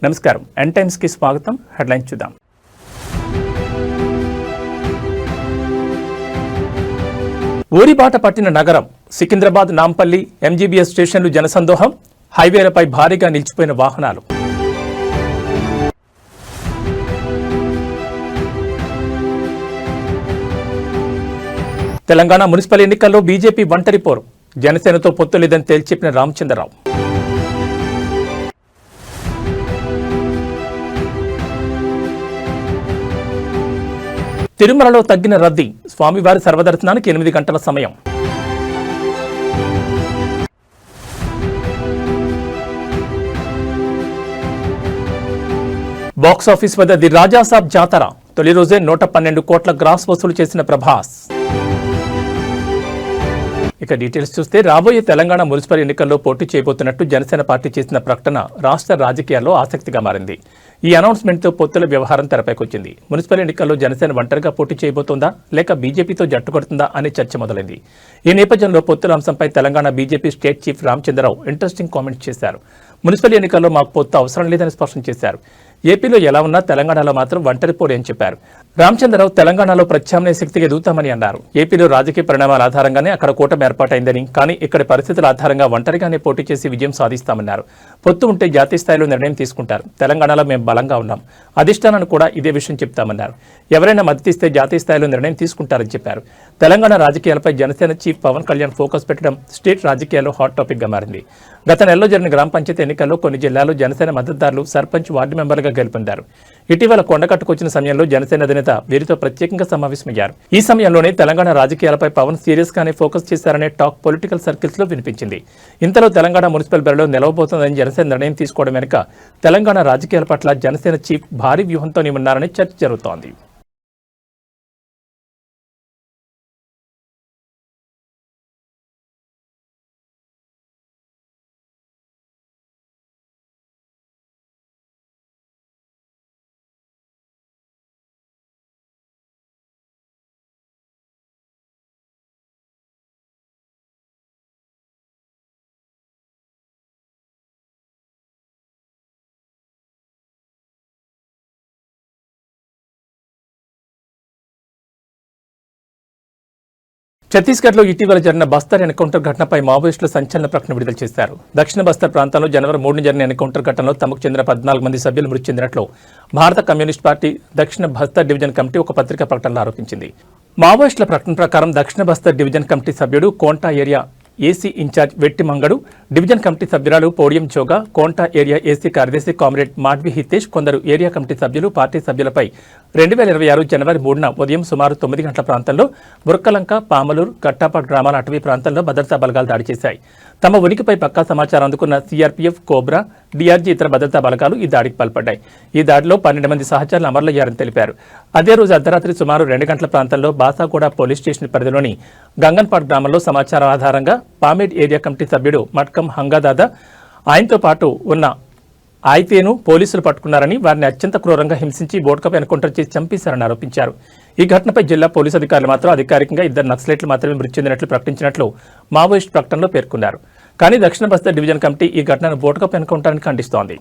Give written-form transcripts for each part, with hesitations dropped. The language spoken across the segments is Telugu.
నమస్కారం ఎన్ టైమ్స్ కి స్వాగతం. హెడ్లైన్స్ చూద్దాం. ఊరిబాట పట్టిన నగరం సికింద్రాబాద్ నాంపల్లి ఎంజీబీఎస్ స్టేషన్లు జనసందోహం, హైవేలపై భారీగా నిలిచిపోయిన వాహనాలు. తెలంగాణ మున్సిపల్ ఎన్నికల్లో బీజేపీ ఒంటరి పోరు, జనసేనతో పొత్తు లేదని తేల్చెప్పిన రామచంద్రరావు. తిరుమలలో తగ్గిన రద్దీ, స్వామివారి సర్వదర్శనానికి 8 గంటల సమయం. బాక్సాఫీస్ వద్ద ది రాజాసాబ్ జాతర, తొలి రోజే 112 కోట్ల గ్రాస్ వసూలు చేసిన ప్రభాస్. ఇక డీటెయిల్స్ చూస్తే, రాబోయే తెలంగాణ మున్సిపల్ ఎన్నికల్లో పోటీ చేయబోతున్నట్టు జనసేన పార్టీ చేసిన ప్రకటన రాష్ట్ర రాజకీయాల్లో ఆసక్తిగా మారింది. ఈ అనౌన్స్మెంట్తో పొత్తుల వ్యవహారం తెరపైకొచ్చింది. మున్సిపల్ ఎన్నికల్లో జనసేన ఒంటరిగా పోటీ చేయబోతోందా లేక బీజేపీతో జట్టు కడుతుందా అనే చర్చ మొదలైంది. ఈ నేపథ్యంలో పొత్తుల అంశంపై Telangana BJP state chief Ramachandra Rao interesting comments చేశారు. మున్సిపల్ ఎన్నికల్లో మాకు పొత్తు అవసరం లేదని స్పష్టం చేశారు. ఏపీలో ఎలా ఉన్నా తెలంగాణలో మాత్రం ఒంటరి పోటీ అని చెప్పారు. రామచంద్రరావు తెలంగాణలో ప్రత్యామ్నాయ శక్తిగా ఎదుగుతామని అన్నారు. ఏపీలో రాజకీయ పరిణామాల ఆధారంగానే అక్కడ కూటమి ఏర్పాటైందని, కానీ ఇక్కడి పరిస్థితుల ఆధారంగా ఒంటరిగానే పోటీ చేసి విజయం సాధిస్తామన్నారు. పొత్తు ఉంటే జాతీయ స్థాయిలో నిర్ణయం తీసుకుంటారు. తెలంగాణలో మేము బలంగా ఉన్నాం, అధిష్టానాన్ని కూడా ఇదే విషయం చెప్తామన్నారు. ఎవరైనా మద్దతిస్తే జాతీయ స్థాయిలో నిర్ణయం తీసుకుంటారని చెప్పారు. తెలంగాణ రాజకీయాలపై జనసేన చీఫ్ పవన్ కళ్యాణ్ ఫోకస్ పెట్టడం స్టేట్ రాజకీయాల్లో హాట్ టాపిక్ గా మారింది. గత నెలలో జరిగిన గ్రామ పంచాయతీ ఎన్నికల్లో కొన్ని జిల్లాల్లో జనసేన మద్దతుదారులు సర్పంచ్, వార్డు మెంబర్లుగా గెలుపొందారు. ఇటీవల కొండకట్టుకొచ్చిన సమయంలో జనసేన అధినేత వీరితో ప్రత్యేకంగా సమావేశమయ్యారు. ఈ సమయంలోనే తెలంగాణ రాజకీయాలపై పవన్ సీరియస్ గానే ఫోకస్ చేశారనే టాక్ పొలిటికల్ సర్కిల్స్ లో వినిపించింది. ఇంతలో తెలంగాణ మున్సిపల్ బరిలో నిలవబోతోందని జనసేన నిర్ణయం తీసుకోవడం వెనుక తెలంగాణ రాజకీయాల పట్ల జనసేన చీఫ్ భారీ వ్యూహంతోనే ఉన్నారని చర్చ జరుగుతోంది. ఛత్తీస్గఢ్లో ఇటీవల జరిగిన బస్తర్ ఎన్కౌంటర్ ఘటనపై మావోయిస్టులు సంచలన ప్రకటన విడుదల చేశారు. దక్షిణ బస్తర్ ప్రాంతంలో జనవరి 3న జరిగిన ఎన్కౌంటర్ ఘటనలో తమకు చెందిన 14 మంది సభ్యులు మృతి చెందినట్లు భారత కమ్యూనిస్ట్ పార్టీ దక్షిణ బస్తర్ డివిజన్ కమిటీ ఒక పత్రికా ప్రకటనలో ఆరోపించింది. మావోయిస్టుల ప్రకటన ప్రకారం దక్షిణ బస్తర్ డివిజన్ కమిటీ సభ్యుడు కోంటా ఏరియా ఏసీ ఇన్ఛార్జ్ వెట్టి మంగడు, డివిజన్ కమిటీ సభ్యురాలు పోడియం జోగా, కోంటా ఏరియా ఏసీ కార్యదర్శి కామ్రేడ్ మాడ్వి హితేష్, కొందరు ఏరియా కమిటీ సభ్యులు పార్టీ సభ్యులపై 2026 జనవరి 3న ఉదయం సుమారు 9 గంటల ప్రాంతంలో బుర్కలంక, పామలూరు, కట్టాపాట్ గ్రామాల అటవీ ప్రాంతంలో భద్రతా బలగాలు దాడి చేశాయి. తమ ఉనికిపై పక్కా సమాచారం అందుకున్న సీఆర్పీఎఫ్, కోబ్రా, డీఆర్జీ ఇతర భద్రతా బలగాలు ఈ దాడికి పాల్పడ్డాయి. ఈ దాడిలో 12 మంది సహచరులు అమరులయ్యారని తెలిపారు. అదే రోజు అర్ధరాత్రి సుమారు 2 గంటల ప్రాంతంలో బాసాగూడ పోలీస్ స్టేషన్ పరిధిలోని గంగన్పాట్ గ్రామంలో సమాచారం ఆధారంగా పామేడ్ ఏరియా కమిటీ సభ్యుడు మట్కం హంగాదాదా, ఆయనతో పాటు ఉన్న ఆయతేను పోలీసులు పట్టుకున్నారని, వారిని అత్యంత క్రూరంగా హింసించి బోట్కప్ ఎన్కౌంటర్ చేసి చంపేశారని ఆరోపించారు. ఈ ఘటనపై జిల్లా పోలీసు అధికారులు మాత్రం అధికారికంగా 2 నక్సలైట్లు మాత్రమే మృతి చెందినట్లు ప్రకటించినట్లు మావోయిస్ట్ ప్రకటనలో పేర్కొన్నారు. కానీ దక్షిణ బస్తర్ డివిజన్ కమిటీ ఈ ఘటనను బోట్కప్ ఎన్కౌంటర్ అని ఖండిస్తోంది.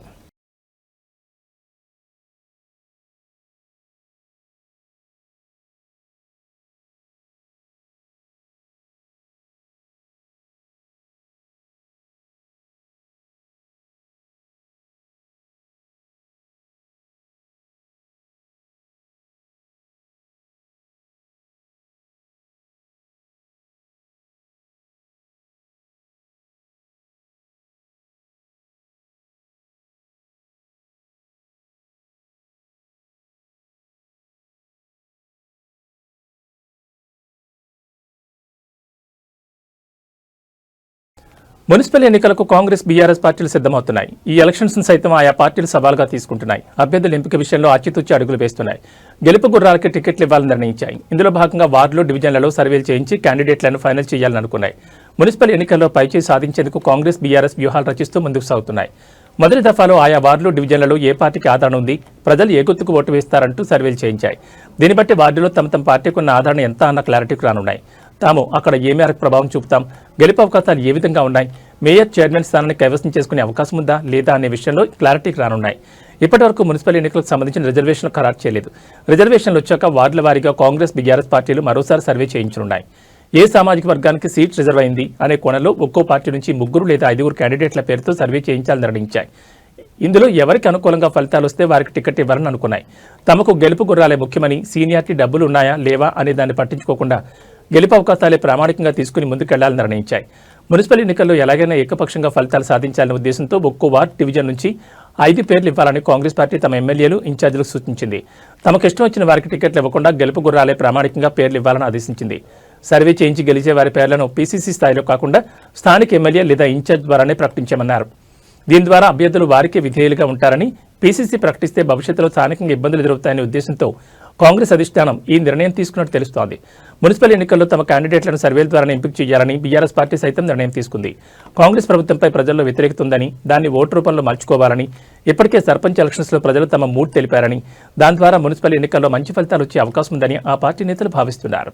మున్సిపల్ ఎన్నికలకు కాంగ్రెస్, బీఆర్ఎస్ పార్టీలు సిద్ధమవుతున్నాయి. ఈ ఎలక్షన్స్ సైతం ఆయా పార్టీలు సవాల్గా తీసుకుంటున్నాయి. అభ్యర్థుల ఎంపిక విషయంలో ఆచితూచి అడుగులు వేస్తున్నాయి. గెలుపు గుర్రాలకి టికెట్లు ఇవ్వాలని నిర్ణయించాయి. ఇందులో భాగంగా వార్డులు, డివిజన్లలో సర్వేలు చేయించి క్యాండిడేట్లను ఫైనల్ చేయాలని అనుకున్నాయి. మున్సిపల్ ఎన్నికల్లో పైచేయి సాధించేందుకు కాంగ్రెస్, బీఆర్ఎస్ వ్యూహాలు రచిస్తూ ముందుకు సాగుతున్నాయి. మొదటి దఫాలో ఆయా వార్డులు, డివిజన్లలో ఏ పార్టీకి ఆదరణ ఉంది, ప్రజలు ఏ గుర్తుకు ఓటు వేస్తారంటూ సర్వేలు చేయించాయి. దీన్ని బట్టి వార్డులో తమ పార్టీకి ఉన్న ఆదరణ ఎంత అన్న క్లారిటీకి రానున్నాయి. తాము అక్కడ ఏ మేరకు ప్రభావం చూపుతాం, గెలుపు అవకాశాలు ఏ విధంగా ఉన్నాయి, మేయర్, చైర్మన్ స్థానాన్ని కైవసం చేసుకునే అవకాశం ఉందా లేదా అనే విషయంలో క్లారిటీకి రానున్నాయి. ఇప్పటివరకు మున్సిపల్ ఎన్నికలకు సంబంధించిన రిజర్వేషన్లు ఖరారు చేయలేదు. రిజర్వేషన్లు వచ్చాక వార్డుల వారీగా కాంగ్రెస్, బీఆర్ఎస్ పార్టీలు మరోసారి సర్వే చేయించనున్నాయి. ఏ సామాజిక వర్గానికి సీట్ రిజర్వ్ అయింది అనే కోణంలో ఒక్కో పార్టీ నుంచి 3 లేదా 5 క్యాండిడేట్ల పేరుతో సర్వే చేయించాలని నిర్ణయించాయి. ఇందులో ఎవరికి అనుకూలంగా ఫలితాలు వస్తే వారికి టికెట్ ఇవ్వాలని అనుకున్నాయి. తమకు గెలుపు గుర్రాలే ముఖ్యమని, సీనియారిటీ డబ్బులు ఉన్నాయా లేవా అనే దాన్ని పట్టించుకోకుండా గెలుపు అవకాశాలే ప్రామాణికంగా తీసుకుని ముందుకెళ్లాలని నిర్ణయించాయి. మున్సిపల్ ఎన్నికల్లో ఎలాగైనా ఏకపక్షంగా ఫలితాలు సాధించాలనే ఉద్దేశంతో ఒక్కో వార్డు డివిజన్ నుంచి 5 పేర్లు ఇవ్వాలని కాంగ్రెస్ పార్టీ తమ ఎమ్మెల్యేలు, ఇన్ఛార్జీలకు సూచించింది. తమకు ఇష్టం వచ్చిన వారికి టికెట్లు ఇవ్వకుండా గెలుపు గుర్రాలే ప్రామాణికంగా పేర్లు ఇవ్వాలని ఆదేశించింది. సర్వే చేయించి గెలిచే వారి పేర్లను పీసీసీ స్థాయిలో కాకుండా స్థానిక ఎమ్మెల్యే లేదా ఇన్ఛార్జ్ ద్వారానే ప్రకటించామన్నారు. దీని ద్వారా అభ్యర్థులు వారికే విధేయులుగా ఉంటారని, పీసీసీ ప్రకటిస్తే భవిష్యత్తులో స్థానికంగా ఇబ్బందులు ఎదురవుతాయనే ఉద్దేశంతో కాంగ్రెస్ అధిష్టానం ఈ నిర్ణయం తీసుకున్నట్టు తెలుస్తోంది. మున్సిపల్ ఎన్నికల్లో తమ క్యాండిడేట్లను సర్వేల ద్వారా ఎంపిక చేయాలని బీఆర్ఎస్ పార్టీ సైతం నిర్ణయం తీసుకుంది. కాంగ్రెస్ ప్రభుత్వంపై ప్రజల్లో వ్యతిరేకత ఉందని, దాన్ని ఓటు రూపంలో మలుచుకోవాలని, ఇప్పటికే సర్పంచ్ ఎలక్షన్స్లో ప్రజలు తమ మూడ్ తెలిపారని, దాని ద్వారా మున్సిపల్ ఎన్నికల్లో మంచి ఫలితాలు వచ్చే అవకాశం ఉందని ఆ పార్టీ నేతలు భావిస్తున్నారు.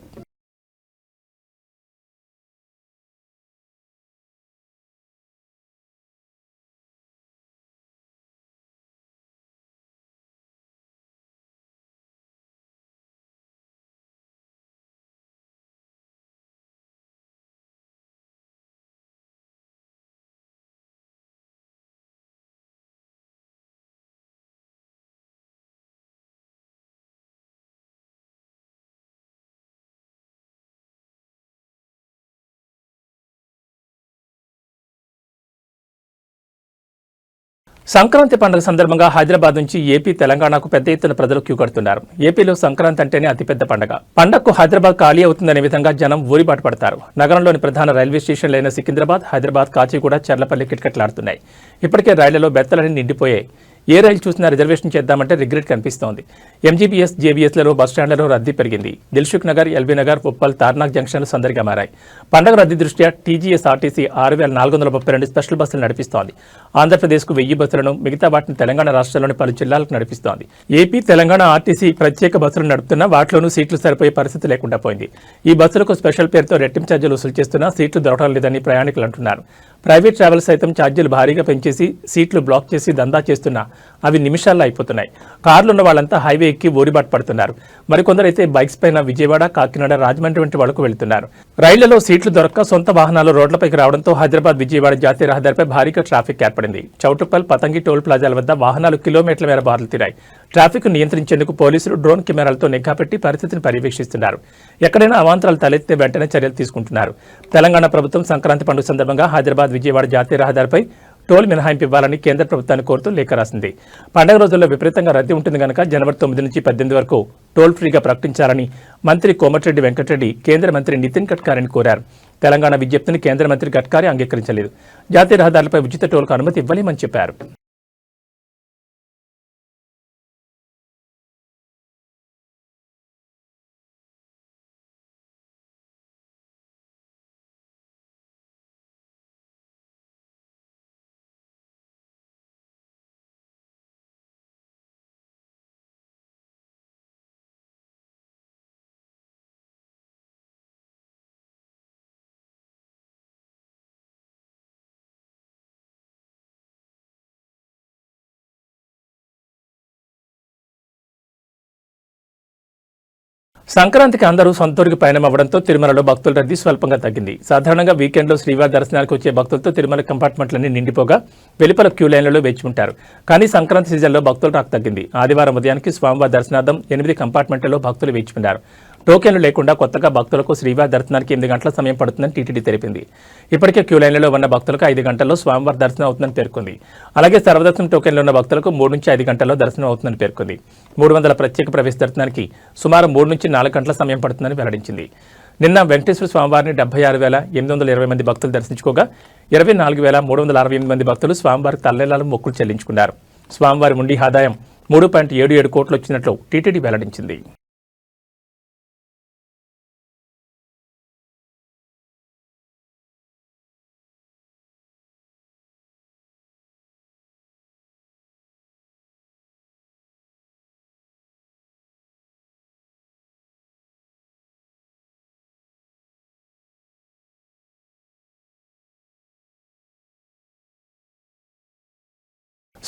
సంక్రాంతి పండుగ సందర్భంగా హైదరాబాద్ నుంచి ఏపీ, తెలంగాణకు పెద్ద ఎత్తున ప్రజలు క్యూ కడుతున్నారు. ఏపీలో సంక్రాంతి అంటేనే అతిపెద్ద పండుగ. పండగకు హైదరాబాద్ ఖాళీ అవుతుందనే విధంగా జనం ఊరిబాటు పడతారు. నగరంలోని ప్రధాన రైల్వే స్టేషన్లైన సికింద్రాబాద్, హైదరాబాద్, కాచిగూడ, చర్లపల్లి కిటకిటలాడుతున్నాయి. ఇప్పటికే రైళ్లలో బెత్తలన్నీ నిండిపోయాయి. ఏ రైలు చూసినా రిజర్వేషన్ చేద్దామంటే రిగ్రెట్ కనిపిస్తోంది. ఎంజీబీఎస్, జేబీఎస్లలో బస్టాండ్లలో రద్దీ పెరిగింది. దిల్సుఖ్ నగర్, ఎల్బీ నగర్, ఉప్పల్, తార్నాక్ జంక్షన్లు సందడిగా మారాయి. పండుగ రద్దీ దృష్ట్యా టీజీఎస్ఆర్టీసీ 6,432 స్పెషల్ బస్సులు నడిపిస్తోంది. ఆంధ్రప్రదేశ్కు 1000 బస్సులను, మిగతా వాటిని తెలంగాణ రాష్ట్రంలోని పలు జిల్లాలకు నడిపిస్తోంది. ఏపీ, తెలంగాణ ఆర్టీసీ ప్రత్యేక బస్సులు నడుపుతున్నా వాటిలోనూ సీట్లు సరిపోయే పరిస్థితి లేకుండా పోయింది. ఈ బస్సులకు స్పెషల్ పేరుతో రెట్టింపు ఛార్జీలు వసూలు చేస్తున్నా సీట్లు దొరకడం లేదని ప్రయాణికులు అంటున్నారు. ప్రైవేట్ ట్రావెల్స్ సైతం ఛార్జీలు భారీగా పెంచేసి సీట్లు బ్లాక్ చేసి దందా చేస్తున్నా అవి నిమిషాల్లో అయిపోతున్నాయి. కార్లున్న వాళ్ళంతా హైవే ఎక్కి ఊరిబాటు పడుతున్నారు. మరికొందరైతే బైక్స్ పైన విజయవాడ, కాకినాడ, రాజమండ్రి వంటి వాళ్లకు వెళ్తున్నారు. రైళ్లలో సీట్లు దొరక్క సొంత వాహనాలు రోడ్లపైకి రావడంతో హైదరాబాద్, విజయవాడ జాతీయ రహదారిపై భారీగా ట్రాఫిక్ ఏర్పడింది. చౌటుప్పల్, పతంగి టోల్ ప్లాజాల వద్ద వాహనాలు కిలోమీటర్ల మేర బారులు తీరాయి. ట్రాఫిక్ నియంత్రించేందుకు పోలీసులు డ్రోన్ కెమెరాలతో నిఘా పెట్టి పరిస్థితిని పర్యవేక్షిస్తున్నారు. ఎక్కడైనా అవాంతరాలు తలెత్తే వెంటనే చర్యలు తీసుకుంటున్నారు. తెలంగాణ ప్రభుత్వం సంక్రాంతి పండుగ సందర్భంగా హైదరాబాద్, విజయవాడ జాతీయ రహదారిపై టోల్ మినహాయింపు ఇవ్వాలని కేంద్ర ప్రభుత్వాన్ని కోరుతూ లేఖ రాసింది. పండుగ రోజుల్లో విపరీతంగా రద్దీ ఉంటుంది కనుక జనవరి 9 నుంచి 18 వరకు టోల్ ఫ్రీగా ప్రకటించాలని మంత్రి కోమటిరెడ్డి వెంకటరెడ్డి కేంద్ర మంత్రి నితిన్ గడ్కరీని కోరారు. తెలంగాణ విజ్ఞప్తిని కేంద్ర మంత్రి గడ్కరీ అంగీకరించలేదు. జాతీయ రహదారులపై ఉచిత టోల్కు అనుమతి ఇవ్వలేమని చెప్పారు. సంక్రాంతికి అందరూ సొంతూరికి పయనమవ్వడంతో తిరుమలలో భక్తుల రద్దీ స్వల్పంగా తగ్గింది. సాధారణంగా వీకెండ్లో శ్రీవారి దర్శనానికి వచ్చే భక్తులతో తిరుమల కంపార్ట్మెంట్లన్నీ నిండిపోగా వెలుపల క్యూ లైన్లలో వేచి ఉంటారు. కానీ సంక్రాంతి సీజన్లో భక్తుల రాక తగ్గింది. ఆదివారం ఉదయానికి స్వామివారి దర్శనార్థం 8 కంపార్ట్మెంట్లలో భక్తులు వేచి ఉన్నారు. టోకెన్లు లేకుండా కొత్తగా భక్తులకు శ్రీవారి దర్శనానికి 8 గంటల సమయం పడుతుందని టీటీడీ తెలిపింది. ఇప్పటికే క్యూ లైన్లలో ఉన్న భక్తులకు 5 గంటల్లో స్వామివారి దర్శనం అవుతుందని పేర్కొంది. అలాగే సర్వదర్శనం టోకెన్లు ఉన్న భక్తులకు 3 నుంచి 5 గంటల్లో దర్శనం అవుతుందని పేర్కొంది. 300 ప్రత్యేక ప్రవేశ దర్శనానికి సుమారు 3 నుంచి 4 గంటల సమయం పడుతుందని వెల్లడించింది. నిన్న వెంకటేశ్వర స్వామివారిని 76,820 మంది భక్తులు దర్శించుకోగా 24,368 మంది భక్తులు స్వామివారికి తల్లెలాలు మొక్కులు చెల్లించుకున్నారు. స్వామివారి ఉండి ఆదాయం 3.77 కోట్లు వచ్చినట్లు టీటీడీ వెల్లడించింది.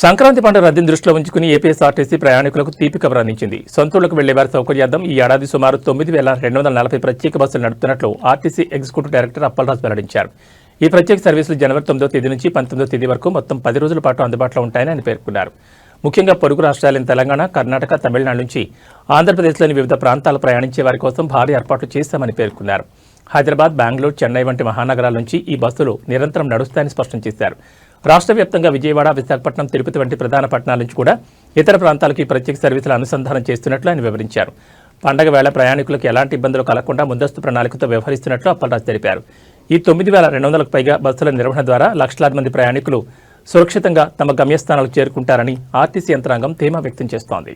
సంక్రాంతి పండుగ రద్దీని దృష్టిలో ఉంచుకుని ఏపీఎస్ఆర్టీసీ ప్రయాణికులకు తీపి కబర్ అందించింది. సొంతూళ్లకు వెళ్లే వారి సౌకర్యార్థం ఈ ఏడాది సుమారు 9,240 ప్రత్యేక బస్సులు నడుపుతున్నట్లు ఆర్టీసీ ఎగ్జిక్యూటివ్ డైరెక్టర్ అప్పలరాజు వెల్లడించారు. ఈ ప్రత్యేక సర్వీసులు జనవరి 9వ తేదీ నుంచి 19వ తేదీ వరకు మొత్తం 10 రోజుల పాటు అందుబాటులో ఉంటాయని ఆయన పేర్కొన్నారు. ముఖ్యంగా పొరుగు రాష్ట్రాలైన తెలంగాణ, కర్ణాటక, తమిళనాడు నుంచి ఆంధ్రప్రదేశ్లోని వివిధ ప్రాంతాలు ప్రయాణించే వారి కోసం భారీ ఏర్పాట్లు చేశామని పేర్కొన్నారు. హైదరాబాద్, బెంగళూరు, చెన్నై వంటి మహానగరాల నుంచి ఈ బస్సులు నిరంతరం నడుస్తాయని స్పష్టం చేశారు. రాష్ట్ర వ్యాప్తంగా విజయవాడ, విశాఖపట్నం, తిరుపతి వంటి ప్రధాన పట్టణాల నుంచి కూడా ఇతర ప్రాంతాలకు ఈ ప్రత్యేక సర్వీసుల అనుసంధానం చేస్తున్నట్లు ఆయన వివరించారు. పండగ వేళ ప్రయాణికులకు ఎలాంటి ఇబ్బందులు కలగకుండా ముందస్తు ప్రణాళికతో వ్యవహరిస్తున్నట్లు అప్పలరాజు తెలిపారు. ఈ 9,200కు పైగా బస్సుల నిర్వహణ ద్వారా లక్షలాది మంది ప్రయాణికులు సురక్షితంగా తమ గమ్యస్థానాలకు చేరుకుంటారని ఆర్టీసీ యంత్రాంగం ధీమా వ్యక్తం చేస్తోంది.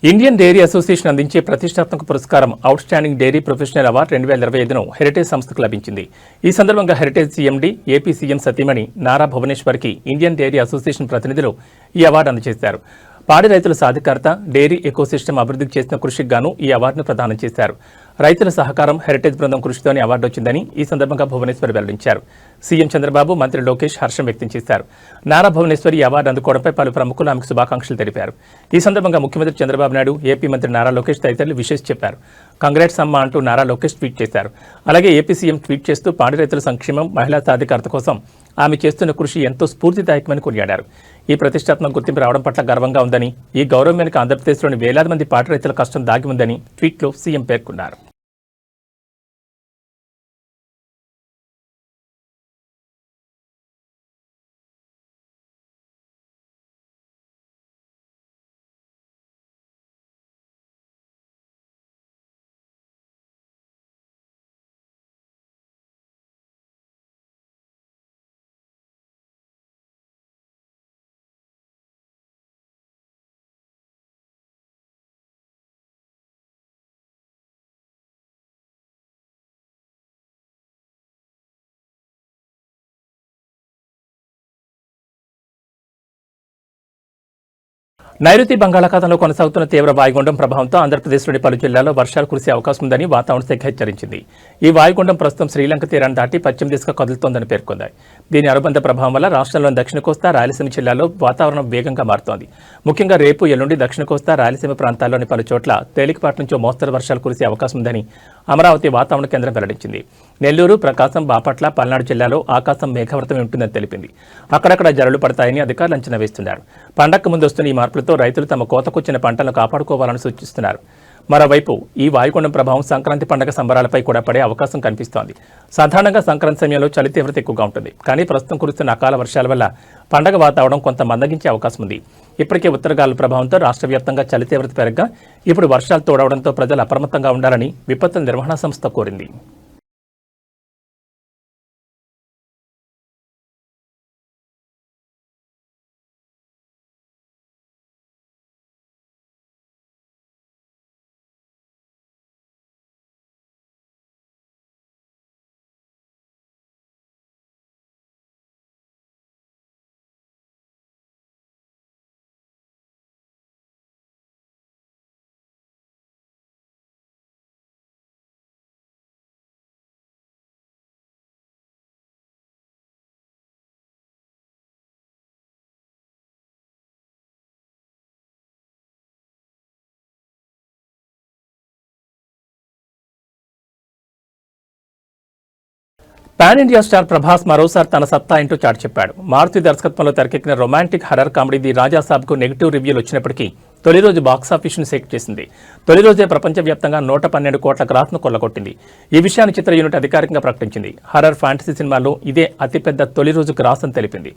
ఇండియన్ డైరీ అసోసియేషన్ అందించే ప్రతిష్టాత్మక పురస్కారం outstanding dairy professional award 2025ను హెరిటేజ్ సంస్థకు లభించింది. ఈ సందర్భంగా హెరిటేజ్ సీఎండీ, ఏపీ సీఎం సతీమణి నారా భువనేశ్వర్కి ఇండియన్ డైరీ అసోసియేషన్ ప్రతినిధులు ఈ అవార్డు అందజేశారు. పాడి రైతుల సాధికారత, డైరీ ఎకోసిస్టమ్ అభివృద్ధికి చేసిన కృషికి గాను ఈ అవార్డును ప్రదానం చేశారు. రైతుల సహకారం, హెరిటేజ్ బృందం కృషితోనే అవార్డు వచ్చిందని ఈ సందర్భంగా భువనేశ్వర్ వెల్లడించారు. సీఎం చంద్రబాబు, మంత్రి లోకేష్ హర్షం వ్యక్తం చేశారు. నారా భువనేశ్వర్ ఈ అవార్డు అందుకోవడంపై పలు ప్రముఖులు ఆమెకు శుభాకాంక్షలు తెలిపారు. ఈ సందర్భంగా ముఖ్యమంత్రి చంద్రబాబు నాయుడు, ఏపీ మంత్రి నారా లోకేష్ తదితరులు విషెస్ చెప్పారు. కంగ్రాట్స్ అమ్మా అంటూ నారా లోకేష్ ట్వీట్ చేశారు. అలాగే ఏపీ సీఎం ట్వీట్ చేస్తూ పాడి రైతుల సంక్షేమం, మహిళా సాధికారత కోసం ఆమె చేస్తున్న కృషి ఎంతో స్ఫూర్తిదాయకమని కొనియాడారు. ఈ ప్రతిష్టాత్మక గుర్తింపు రావడం పట్ల గర్వంగా ఉందని, ఈ గౌరవం వెనుక ఆంధ్రప్రదేశ్లోని వేలాది మంది పాడి రైతుల కష్టం దాగి ఉందని ట్వీట్లో సీఎం పేర్కొన్నారు. నైరుతి బంగాళాఖాతంలో కొనసాగుతున్న తీవ్ర వాయుగుండం ప్రభావంతో ఆంధ్రప్రదేశ్లోని పలు జిల్లాల్లో వర్షాలు కురిసే అవకాశం ఉందని వాతావరణ శాఖ హెచ్చరించింది. ఈ వాయుగుండం ప్రస్తుతం శ్రీలంక తీరాన్ని దాటి పశ్చిమ దిశగా కదులుతోందని పేర్కొంది. దీని అనుబంధ ప్రభావం వల్ల రాష్ట్రంలోని దక్షిణ కోస్తా, రాయలసీమ జిల్లాల్లో వాతావరణం వేగంగా మారుతోంది. ముఖ్యంగా రేపు, ఎల్లుండి దక్షిణ కోస్తా, రాయలసీమ ప్రాంతాల్లోని పలు చోట్ల తేలికపాటి నుంచి మోస్తరు వర్షాలు కురిసే అవకాశం ఉందని అమరావతి వాతావరణ కేంద్రం వెల్లడించింది. నెల్లూరు, ప్రకాశం, బాపట్ల, పల్నాడు జిల్లాలో ఆకాశం మేఘావృతమై ఉంటుందని తెలిపింది. అక్కడక్కడ జల్లులు పడతాయని అధికారులు అంచనా వేస్తున్నారు. పండగకు ముందు వస్తున్న ఈ మార్పులతో రైతులు తమ కోతకొచ్చిన పంటలను కాపాడుకోవాలని సూచిస్తున్నారు. మరోవైపు ఈ వాయుగుండం ప్రభావం సంక్రాంతి పండుగ సంబరాలపై కూడా పడే అవకాశం కనిపిస్తోంది. సాధారణంగా సంక్రాంతి సమయంలో చలి తీవ్రత ఎక్కువగా ఉంటుంది. కానీ ప్రస్తుతం కురుస్తున్న అకాల వర్షాల వల్ల పండగ వాతావరణం కొంత మందగించే అవకాశం ఉంది. ఇప్పటికే ఉత్తరగాలుల ప్రభావంతో రాష్ట్ర వ్యాప్తంగా చలి తీవ్రత పెరగగా ఇప్పుడు వర్షాలు తోడవడంతో ప్రజలు అప్రమత్తంగా ఉండాలని విపత్తుల నిర్వహణ సంస్థ కోరింది. పాన్ ఇండియా స్టార్ ప్రభాస్ మరోసారి తన సత్తా ఏంటో చాటి చెప్పాడు. మారుతి దర్శకత్వంలో తెరకెక్కిన రొమాంటిక్ హర్రర్ కామెడీ ది రాజాసాబ్కు నెగిటివ్ రివ్యూలు వచ్చినప్పటికీ తొలి రోజు బాక్సాఫీస్ను షేక్ చేసింది. తొలి రోజే ప్రపంచవ్యాప్తంగా 112 కోట్ల గ్రాస్ను కొల్లగొట్టింది. ఈ విషయాన్ని చిత్ర యూనిట్ అధికారికంగా ప్రకటించింది. హర్రర్ ఫ్యాంటసీ సినిమాల్లో ఇదే అతిపెద్ద తొలి రోజు గ్రాస్ అని తెలిపింది.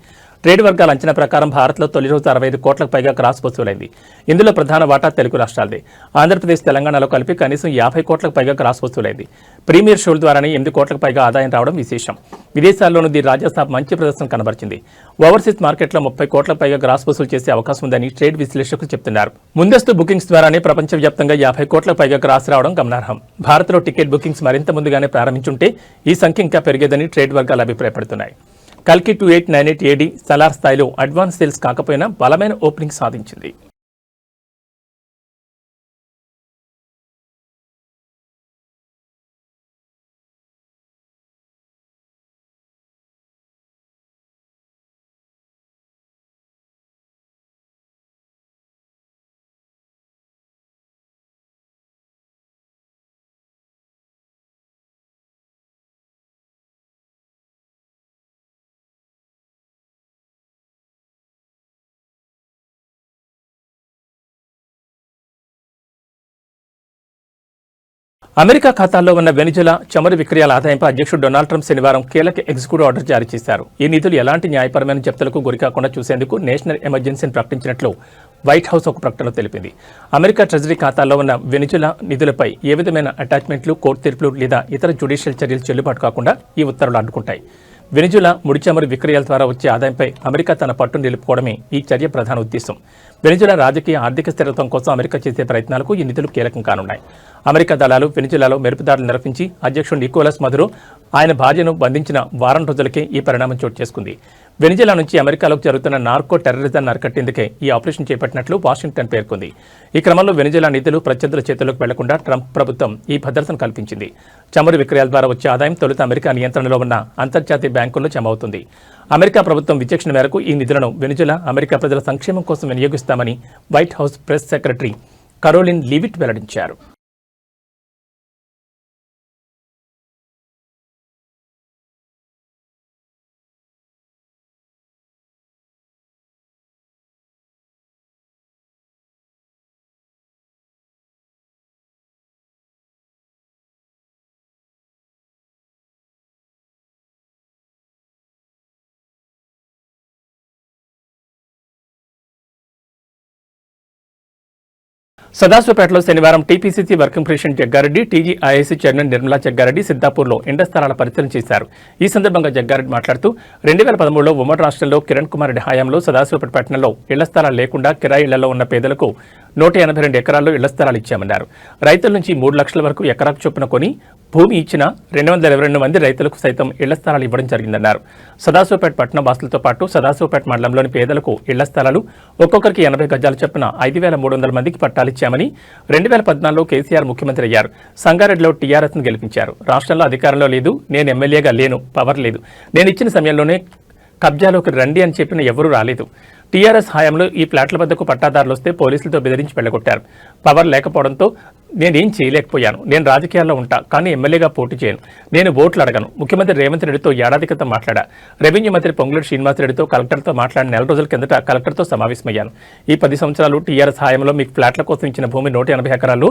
ట్రేడ్ వర్గాల అంచనా ప్రకారం భారత్లో తొలి రోజు 65 కోట్లకు పైగా గ్రాస్ వసూలైంది. ఇందులో ప్రధాన వాటా తెలుగు రాష్ట్రాలదే. ఆంధ్రప్రదేశ్, తెలంగాణలో కలిపి కనీసం 50 కోట్లకు పైగా గ్రాస్ వసూలైంది. ప్రీమియర్ షోల ద్వారానే 8 కోట్లకు పైగా ఆదాయం రావడం విశేషం. విదేశాల్లోనూ ది రాజాసాబ్ మంచి ప్రదర్శన కనబరిచింది. ఓవర్సీస్ మార్కెట్లో 30 కోట్లకు పైగా గ్రాస్ వసూలు చేసే అవకాశం ఉందని ట్రేడ్ విశ్లేషకులు చెబుతున్నారు. ముందస్తు బుకింగ్స్ ద్వారానే ప్రపంచవ్యాప్తంగా 50 కోట్ల పైగా క్రాస్ రావడం గమనార్హం. భారత్లో టికెట్ బుకింగ్స్ మరింత ముందుగానే ప్రారంభించుంటే ఈ సంఖ్య ఇంకా పెరిగేదని ట్రేడ్ వర్గాలు అభిప్రాయపడుతున్నాయి. కల్కి 2898 AD సలార్ స్థాయిలో అడ్వాన్స్ సేల్స్ కాకపోయినా బలమైన ఓపెనింగ్ సాధించింది. అమెరికా ఖాతాల్లో ఉన్న వెనిజులా చమురు విక్రయాల ఆదాయంపై అధ్యక్షుడు డొనాల్డ్ ట్రంప్ శనివారం కీలక ఎగ్జిక్యూటివ్ ఆర్డర్ జారీ చేశారు. ఈ నిధులు ఎలాంటి న్యాయపరమైన జప్తులకు గురికాకుండా చూసేందుకు నేషనల్ ఎమర్జెన్సీని ప్రకటించినట్లు వైట్ హౌస్ ఒక ప్రకటనలో తెలిపింది. అమెరికా ట్రెజరీ ఖాతాల్లో ఉన్న వెనిజులా నిధులపై ఏ విధమైన అటాచ్మెంట్లు, కోర్టు తీర్పులు లేదా ఇతర జ్యుడిషియల్ చర్యలు చెల్లుబాటు కాకుండా ఈ ఉత్తర్వులు అడ్డుకుంటాయి. వెనిజులా ముడి చమురు విక్రయాల ద్వారా వచ్చే ఆదాయంపై అమెరికా తన పట్టును నిలుపుకోవడమే ఈ చర్య ప్రధాన ఉద్దేశం. వెనిజులా రాజకీయ ఆర్థిక స్థిరత్వం కోసం అమెరికా చేసే ప్రయత్నాలకు ఈ నిధులు కీలకం కానున్నాయి. అమెరికా దళాలు వెనిజులాలో మెరుపుదాడులు నిర్వహించి అధ్యక్షుడు నికోలస్ మదురో ఆయన భార్యను బంధించిన వారం రోజులకే ఈ పరిణామం చోటు చేసుకుంది. వెనిజులా నుంచి అమెరికాలోకి జరుగుతున్న నార్కో టెర్రరిజం అరికట్టేందుకే ఈ ఆపరేషన్ చేపట్టినట్లు వాషింగ్టన్ పేర్కొంది. ఈ క్రమంలో వెనిజులా నిధులు ప్రత్యర్థుల చేతుల్లోకి వెళ్లకుండా ట్రంప్ ప్రభుత్వం ఈ భద్రతను కల్పించింది. చమురు విక్రయాల ద్వారా వచ్చే ఆదాయం తొలుత అమెరికా నియంత్రణలో ఉన్న అంతర్జాతీయ బ్యాంకుల్లో జమ అవుతుంది. అమెరికా ప్రభుత్వం విచక్షణ మేరకు ఈ నిధులను వెనిజులా అమెరికా ప్రజల సంక్షేమం కోసం వినియోగిస్తామని White House press secretary Karoline Leavitt వెల్లడించారు. సదాశివపేటలో శనివారం TPCC working president Jaggareddy, TGIIC chairman Nirmala Jaggareddy సిద్దాపూర్లో ఇండ్ల స్థలాల పరిశీలన చేశారు. ఈ సందర్భంగా జగ్గారెడ్డి మాట్లాడుతూ 2013లో ఉమ్మడి రాష్ట్రంలో కిరణ్ కుమార్ రెడ్డి హయాంలో సదాశివపేట పట్టణంలో ఇళ్ల స్థలాలు లేకుండా కిరాయి ఇళ్లలో ఉన్న పేదలకు 182 ఎకరాల్లో ఇళ్ల స్థలాలు ఇచ్చామన్నారు. రైతుల నుంచి 3 లక్షల వరకు ఎకరాకు చొప్పున కొని భూమి ఇచ్చిన 222 మంది రైతులకు సైతం ఇళ్ల స్థలాలు ఇవ్వడం జరిగిందన్నారు. సదాశివపేట పట్టణ వాసులతో పాటు సదాశివపేట మండలంలోని పేదలకు ఇళ్ల స్థలాలు ఒక్కొక్కరికి 80 గజాల చొప్పున 5300 మందికి పట్టాలిచ్చామని 2014లో కేసీఆర్ ముఖ్యమంత్రి అయ్యారు. సంగారెడ్డిలో టీఆర్ఎస్ను గెలిపించారు. రాష్ట్రంలో అధికారంలో లేదు, నేను ఎమ్మెల్యేగా లేను, పవర్ లేదు, నేను ఇచ్చిన సమయంలోనే కబ్జాలోకి రండి అని చెప్పిన ఎవరూ రాలేదు. టీఆర్ఎస్ హయాంలో ఈ ఫ్లాట్ల వద్దకు పట్టాదారులు వస్తే పోలీసులతో బెదిరించి వెళ్ళగొట్టారు. పవర్ లేకపోవడంతో నేనేం చేయలేకపోయాను. నేను రాజకీయాల్లో ఉంటా, కానీ ఎమ్మెల్యేగా పోటీ చేయను. నేను ఓట్లు అడగను. ముఖ్యమంత్రి రేవంత్ రెడ్డితో ఏడాది క్రితం మాట్లాడా. రెవెన్యూ మంత్రి పొంగులేటి శ్రీనివాసరెడ్డితో కలెక్టర్తో మాట్లాడిన 4 రోజుల కిందట కలెక్టర్తో సమావేశమయ్యాను. ఈ 10 సంవత్సరాలు టీఆర్ఎస్ హయాంలో మీకు ఫ్లాట్ల కోసం ఇచ్చిన భూమి 180 ఎకరాలు,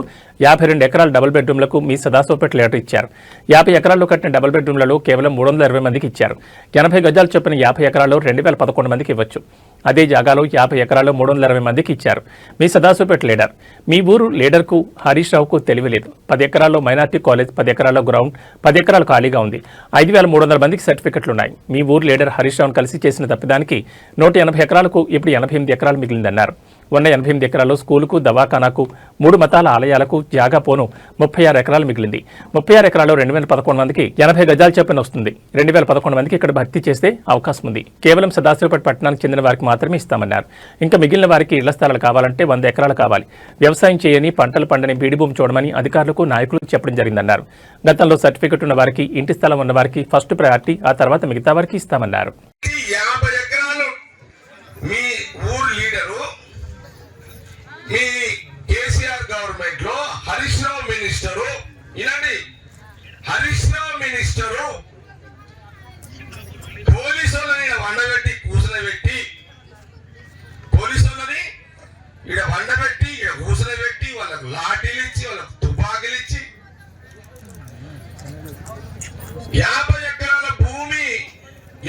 52 ఎకరాల డబుల్ బెడ్రూమ్లకు మీ సదాశివపేట లెటర్ ఇచ్చారు. 50 ఎకరాల్లో కట్టిన డబుల్ బెడ్రూమ్లలో కేవలం 320 మందికి ఇచ్చారు. 80 గజాలు చొప్పున 50 ఎకరాల్లో 2011 మందికి ఇవ్వచ్చు. అదే జాగాలో 50 ఎకరాల్లో 320 మందికి ఇచ్చారు. మీ సదాశివపేట లీడర్. మీ ఊరు లీడర్కు హరీష్ రావుకు తెలియలేదు. 10 ఎకరాల్లో మైనార్టీ కాలేజ్, 10 ఎకరాల్లో గ్రౌండ్, 10 ఎకరాలు ఖాళీగా ఉంది. 5300 మందికి సర్టిఫికెట్లున్నాయి. మీ ఊరు లీడర్ హరీష్ రావును కలిసి చేసిన తప్పిదానికి 180 ఎకరాలకు ఇప్పుడు 88 ఎకరాలు మిగిలిందన్నారు. ఉన్న 88 ఎకరాల్లో స్కూలుకు, దవాఖానాకు, 3 మతాల ఆలయాలకు జాగా పోను 36 ఎకరాలు మిగిలింది. 36 ఎకరాల్లో 2011 మందికి 80 గజాలు చొప్పున వస్తుంది. 2011 మందికి ఇక్కడ భర్తీ చేస్తే అవకాశం ఉంది. కేవలం సదాశివపేట పట్టణానికి చెందిన వారికి మాత్రమే ఇస్తామన్నారు. ఇంకా మిగిలిన వారికి ఇళ్ల స్థలాలు కావాలంటే 100 ఎకరాలు కావాలి. వ్యవసాయం చేయని, పంటలు పండని బీడి భూమి చూడమని అధికారులకు, నాయకులకు చెప్పడం జరిగిందన్నారు. గతంలో సర్టిఫికెట్ ఉన్న వారికి, ఇంటి స్థలం ఉన్న వారికి ఫస్ట్ ప్రయారిటీ, ఆ తర్వాత మిగతా వారికి ఇస్తామన్నారు. మీ కేసీఆర్ గవర్నమెంట్ లో హరీష్ రావు మినిస్టరు, ఇలాంటి హరీష్ రావు మినిస్టరు పోలీసులని వండబెట్టి కూసనబెట్టి, పోలీసులని ఇక్కడ వండబెట్టి, ఇక్కడ కూసనబెట్టి, వాళ్ళకు లాఠీలు ఇచ్చి, వాళ్ళకు తుపాకీలు ఇచ్చి 50 ఎకరాల భూమి,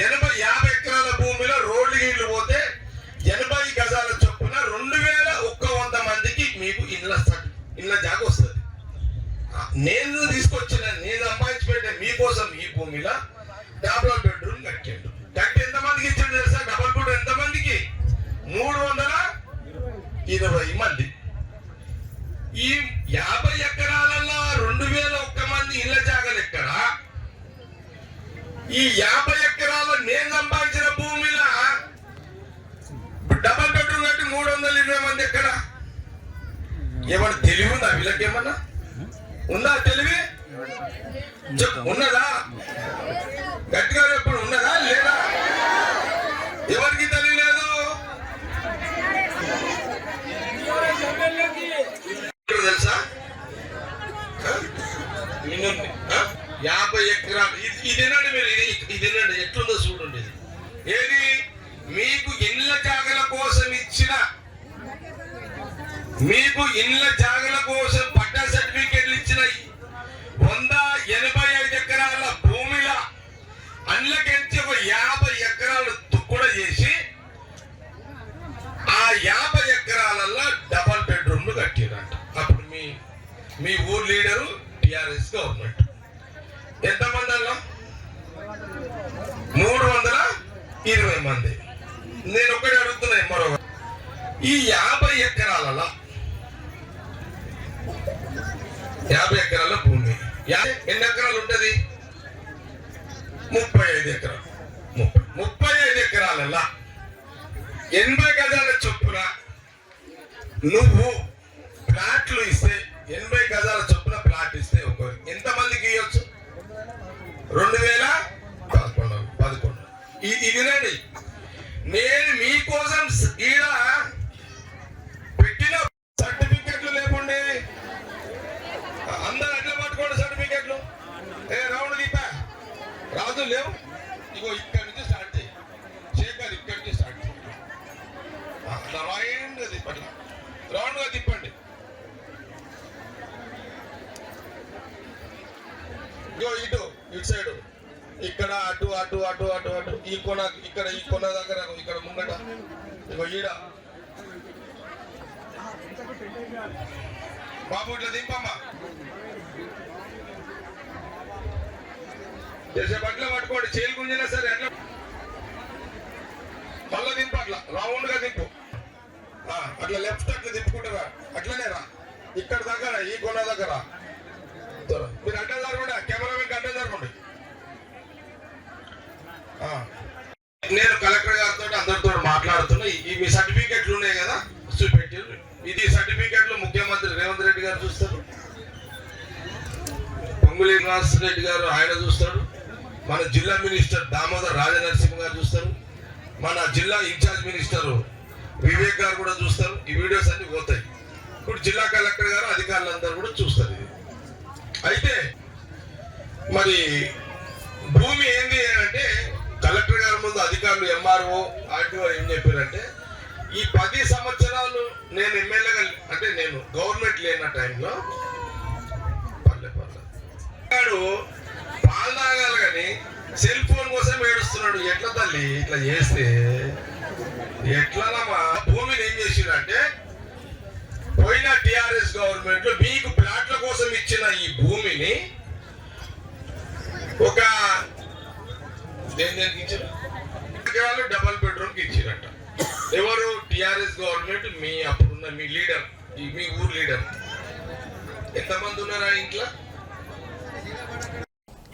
50 ఎకరాల భూమిలో రోడ్లు గీళ్లు పోతే 80 గజాల చొప్పున 2100 మందికి మీకు ఇళ్ళ జాగ వస్తుంది. నేను తీసుకొచ్చిన, నేను సంపాదించి పెట్టిన మీకోసం ఈ భూమిలో డబుల్ బెడ్రూమ్ కట్టిండు. కట్టి ఎంతమందికి ఇచ్చిండు తెలుసా? డబుల్ బెడ్రూమ్ ఎంతమందికి? 320 20 మంది. ఈ 50 ఎకరాలలో 2001 మంది ఇళ్ల జాగాలు ఎక్కడ? ఈ 50 ఎకరాల నేను సంపాదించిన భూమిలో డబల్ బెడ్రూమ్ కట్టి 320 మంది ఎక్కడ? ఏమన్నా తెలివి ఉందా వీళ్ళకేమన్నా? ఉందా తెలివి? ఉన్నదా? గట్టిగా ఎప్పుడు ఉన్నదా లేదా? ఎవరికి తెలియలేదు? తెలుసా? 50 ఎకరాలు ఇదేనండి. మీరు ఇదేనండి ఎట్లుందో చూడండి. ఏది మీకు ఇండ్ల జాగల కోసం ఇచ్చిన, మీకు ఇండ్ల జాగల కోసం పట్టా సర్టిఫికేట్లు ఇచ్చిన 185 ఎకరాల భూమిలో అందులోకెంచి ఒక 50 ఎకరాలు తుక్కుడ చేసి ఆ 50 ఎకరాలలో డబల్ బెడ్రూమ్లు కట్టిరంట. అప్పుడు మీ ఊరు లీడరు టిఆర్ఎస్ గవర్నమెంట్. ఎంతమంది అలా? 320 మంది. నేను ఒకటి అడుగుతున్నాయి మరో, ఈ 50 ఎకరాలలో 50 ఎకరాల భూమి ఎన్ని ఎకరాలు ఉంటది? 35 ఎకరాలు. 35 ఎకరాలలో 80 గజాల చొప్పున నువ్వు ప్లాట్లు ఇస్తే, 80 గజాల చొప్పున ప్లాట్ ఇస్తే ఎంతమందికి ఇవ్వచ్చు? 2011. ఇదినండి నేను మీకోసం ఈడ పెట్టిన సర్టిఫికెట్లు లేకుండే అందరు అట్లా పట్టుకోండి సర్టిఫికెట్లు. రౌండ్ దీపా రాజు లేవు. ఇగో ఇక్కడి నుంచి స్టార్ట్ చేయి. శేఖర్ ఇక్కడి నుంచి స్టార్ట్ చేయి. రౌండ్గా తిప్పండి, రౌండ్గా తిప్పండి. ఇగో ఇటు సైడ్ ఇక్కడ అటు అటు అటు అటు అటు ఈ కొన ఇక్కడ, ఈ కొన దగ్గర ఇక్కడ ముంగట ఇగో ఈడ బాబు ఇట్లా దింపమ్మా. చేసే బట్టలు పట్టుకోండి, చేలు గుంజినా సరే అట్లా మళ్ళా దింపు. అట్లా రౌండ్ గా దింపు. అట్లా లెఫ్ట్ అట్లా దింపుకుంటారా? అట్లనే రా ఇక్కడ దగ్గర, ఈ కొన దగ్గర. మీరు అడ్డం జరగండి, కెమెరామెన్ అడ్డం జరగండి. నేను కలెక్టర్ గారితో అందరితో మాట్లాడుతున్నా. మీ సర్టిఫికెట్లు ఉన్నాయి కదా చూపెట్టి. ఇది సర్టిఫికెట్లు ముఖ్యమంత్రి రేవంత్ రెడ్డి గారు చూస్తారు, పొంగులేటి శ్రీనివాసరెడ్డి గారు ఆయన చూస్తాడు, మన జిల్లా మినిస్టర్ దామోదర్ రాజనరసింహ గారు చూస్తారు, మన జిల్లా ఇన్ఛార్జ్ మినిస్టర్ వివేక్ గారు కూడా చూస్తారు. ఈ వీడియోస్ అన్ని పోతాయి. ఇప్పుడు జిల్లా కలెక్టర్ గారు అధికారులందరూ కూడా చూస్తారు. ఇది అయితే మరి భూమి ఏంది అంటే కలెక్టర్ గారి ముందు అధికారులు ఎంఆర్ఓ ఆర్టీఓ ఏం చెప్పారంటే, ఈ 10 సంవత్సరాలు నేను ఎమ్మెల్యేగా అంటే నేను గవర్నమెంట్ లేన టైంలో పాలు తాగాలి కానీ సెల్ ఫోన్ కోసం ఏడుస్తున్నాడు. ఎట్లా తల్లి ఇట్లా చేస్తే ఎట్లా? భూమిని ఏం చేసిందంటే పోయిన టిఆర్ఎస్ గవర్నమెంట్ లో మీకు ప్లాట్ల కోసం ఇచ్చిన ఈ భూమిని ఒక దేనికి ఇచ్చారు? డబల్ బెడ్రూమ్ కి ఇచ్చిరట. ఎవరు? TRS government. మీ అప్పుడున్న మీ లీడర్, మీ ఊరు లీడర్. ఎంతమంది ఉన్నారా ఇంట్లో?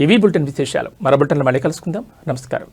ఇవి బులెటిన్ విశేషాలు. మరో బులెటిన్లో మళ్ళీ కలుసుకుందాం. నమస్కారం.